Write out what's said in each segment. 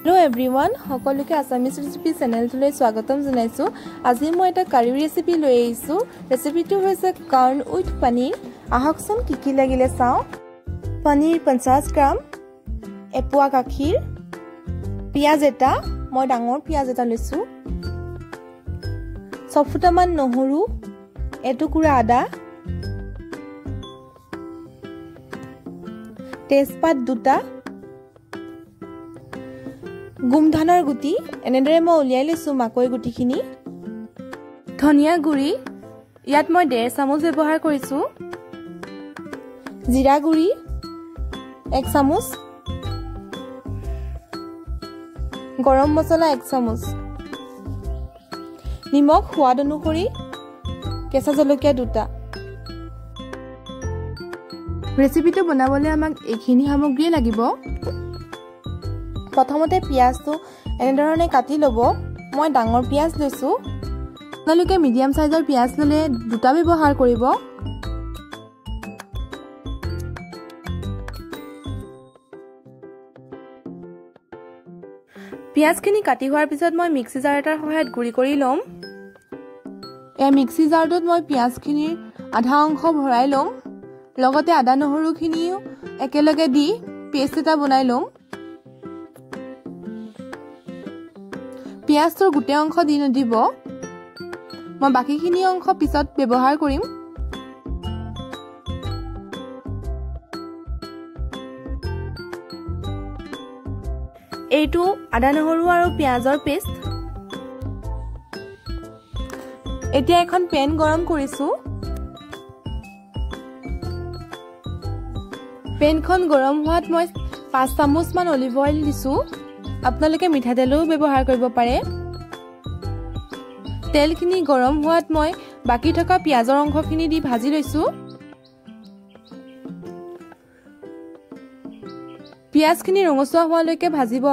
Hello everyone সকলোকে Assamese recipe চেনেলটোলৈ স্বাগতম জনাইছো। আজি মই এটা কাৰি ৰেচিপি লৈ আহিছো। ৰেচিপিটো হৈছে কৰ্ন উইথ পনীৰ। আহকচোন কি কি লাগিলে চাও। পনীৰ 50 গ্ৰাম, এপোৱা গাখীৰ, পিয়াজ এটা, মই ডাঙৰ পিয়াজ এটা লৈছো, 6 ফুটামান নহৰু, এটুকুৰা আদা, তেজপাত দুটা, গুমধানৰ গুটি এনেদৰে মই উলিয়াই লৈছো মাকৈ গুটিখিনি, ধনিয়া গুৰি ইয়াত মই 1.5 চামুচ ব্যৱহাৰ কৰিছো, জিৰা গুৰি 1 চামুচ, গৰম মছলা 1 চামুচ, নিমখ সোৱাদ অনুসৰি, কেঁচা জলকীয়া দুটা। ৰেচিপিটো বনাবলৈ আমাক এইখিনি সামগ্ৰী লাগিব। প্ৰথমতে পিয়াজটো এনেধৰণে কাটি ল'ব। মই ডাঙৰ পিয়াজ লৈছো, আপোনালোকে মিডিয়াম সাইজৰ পিয়াজ ললে দুটা ব্যৱহাৰ কৰিব। পিয়াজখিনি কাটি হোৱাৰ পিছত মই মিক্সি জাৰ এটাৰ সহায়ত গুৰি কৰি ল'ম। এই মিক্সি জাৰটোত মই পিয়াজখিনিৰ আধা অংশ ভৰাই ল'ম, লগতে আদা নহৰুখিনিও একেলগে দি পেষ্ট এটা বনাই ল'ম। পিয়াজটোৰ গোটেই অংশ দি নিদিব, মই বাকীখিনি অংশ পিছত ব্যৱহাৰ কৰিম। এইটো আদা নহৰু আৰু পিয়াজৰ পেষ্ট। এতিয়া এখন পেন গৰম কৰিছো। পেনখন গৰম হোৱাত মই 5 চামুচ মান অলিভ অইল দিছো। আপোনালোকে মিঠাতেলো ব্যৱহাৰ কৰিব পাৰে। তেলখিনি গৰম হোৱাত মই বাকি থকা পিয়াজৰ অংশখিনি দি ভাজি লৈছো। পিয়াজখিনি ৰঙচুৱা হোৱালৈকে ভাজিব।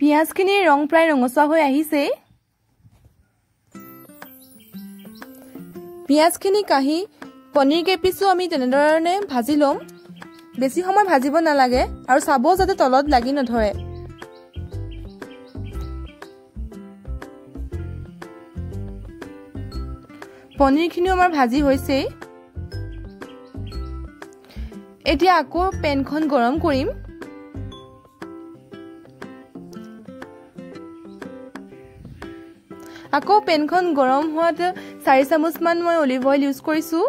পিয়াজখিনিৰ ৰং প্ৰায় ৰঙচুৱা হৈ আহিছে। পিয়াজখিনি কাঢ়ি পনীৰ কেইপিছো আমি তেনেধৰণে ভাজি ল'ম। বেছি সময় ভাজিব নালাগে আৰু চাব যাতে তলত লাগি নধৰে। পনীৰখিনিও আমাৰ ভাজি হৈছে। এতিয়া আকৌ পেনখন গৰম কৰিম। আকৌ পেনখন গৰম হোৱাত 4 চামুচ মান মই অলিভ অইল ইউজ কৰিছো।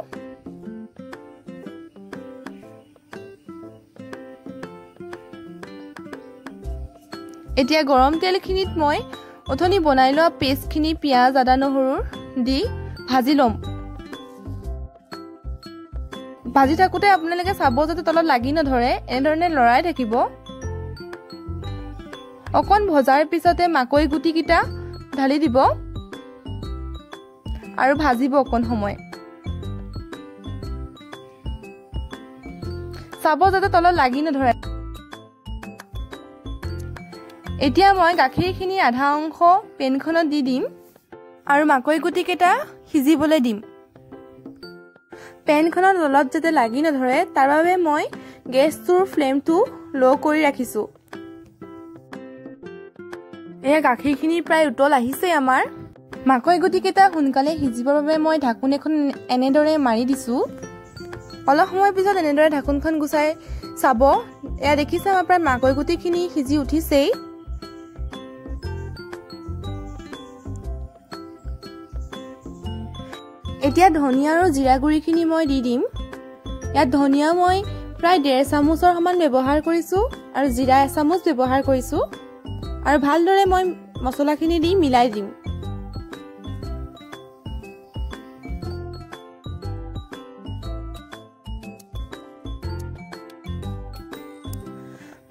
এতিয়া গৰম তেলখিনিত মই অথনি বনাই লোৱা পেষ্টখিনি পিয়াজ আদা নহৰুৰ দি ভাজি ল'ম। ভাজি থাকোতে আপোনালোকে চাব যাতে তলত লাগি নধৰে, এনেধৰণে লৰাই থাকিব। অকণ ভজাৰ পিছতে মাকৈ গুটি কেইটা ঢালি দিব আৰু ভাজিব অকণ সময়। চাব যাতে তলত লাগি নধৰে। এতিয়া মই গাখীৰখিনি আধা অংশ পেনখনত দি দিম আৰু মাকৈ গুটি কেইটা সিজিবলৈ দিম। পেনখনৰ তলত যাতে লাগি নধৰে তাৰ বাবে মই গেছটোৰ ফ্লেমটো ল' কৰি ৰাখিছো। এয়া গাখীৰখিনি প্ৰায় উতল আহিছে আমাৰ। মাকৈ গুটি কেইটা সোনকালে সিজিবৰ বাবে মই ঢাকোন এখন এনেদৰে মাৰি দিছো। অলপ সময় পিছত এনেদৰে ঢাকোনখন গুচাই চাব। এয়া দেখিছে আমাৰ প্ৰায় মাকৈ গুটিখিনি সিজি উঠিছেই। এতিয়া ধনিয়া আৰু জিৰা গুৰিখিনি মই দি দিম। ইয়াত ধনিয়া মই প্ৰায় 1.5 চামুচৰ সমান ব্যৱহাৰ কৰিছো আৰু জিৰা 1 চামুচ ব্যৱহাৰ কৰিছো আৰু ভালদৰে মই মছলাখিনি দি মিলাই দিম।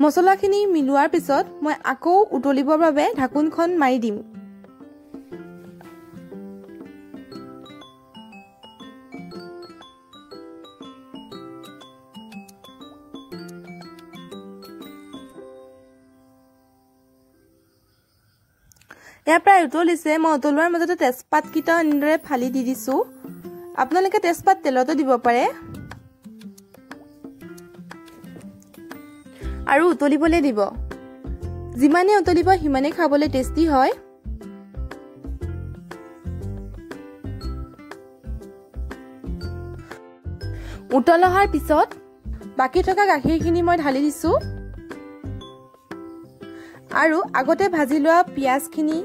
মছলাখিনি মিলোৱাৰ পিছত মই আকৌ উতলিবৰ বাবে ঢাকোনখন মাৰি দিম। ইয়াৰ প্ৰায় উতলিছে মই উতলোৱাৰ মাজতে তেজপাত কিটা এনেদৰে ফালি দি দিছো আপোনালোকে তেজপাত তেলতো দিব পাৰে আৰু উতলিবলৈ দিব যিমানে উতলিব হিমানে খাবলৈ টেষ্টি হয় উতল অহাৰ পিছত বাকি থকা গাখীৰখিনি মই ঢালি দিছো আৰু আগতে ভাজি লোৱা পিয়াজখিনি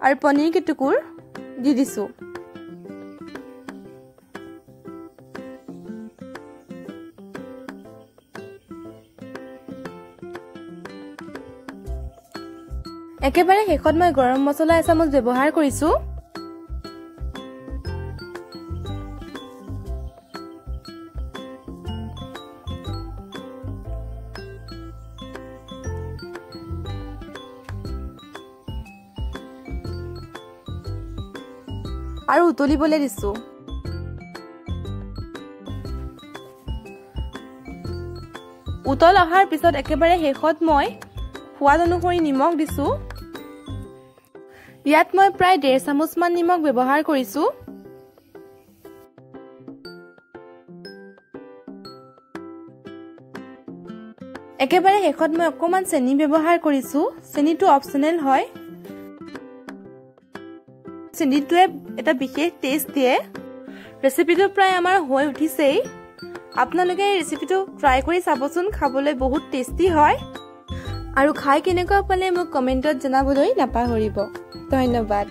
আৰু পনীৰ কিটুকুৰ দি দিছো একেবাৰে শেষত মই গৰম মছলা এচামুচ ব্যৱহাৰ কৰিছো আৰু উতলিবলৈ দিছো উতল অহাৰ পিছত একেবাৰে শেষত মই সোৱাদ অনুসৰি নিমখ দিছো ইয়াত মই প্ৰায় 1.5 চামুচ মান নিমখ ব্যৱহাৰ কৰিছো একেবাৰে শেষত মই অকমান চেনি ব্যৱহাৰ কৰিছো চেনিটো অপচনেল হয় চেনিটোৱে এটা বিশেষ টেষ্ট দিয়ে ৰেচিপিটো প্ৰায় আমাৰ হৈ উঠিছেই আপোনালোকে এই ৰেচিপিটো ট্ৰাই কৰি চাবচোন খাবলৈ বহুত টেষ্টি হয় আৰু খাই কেনেকুৱা পালে মোক কমেন্টত জনাবলৈ নাপাহৰিব ধন্যবাদ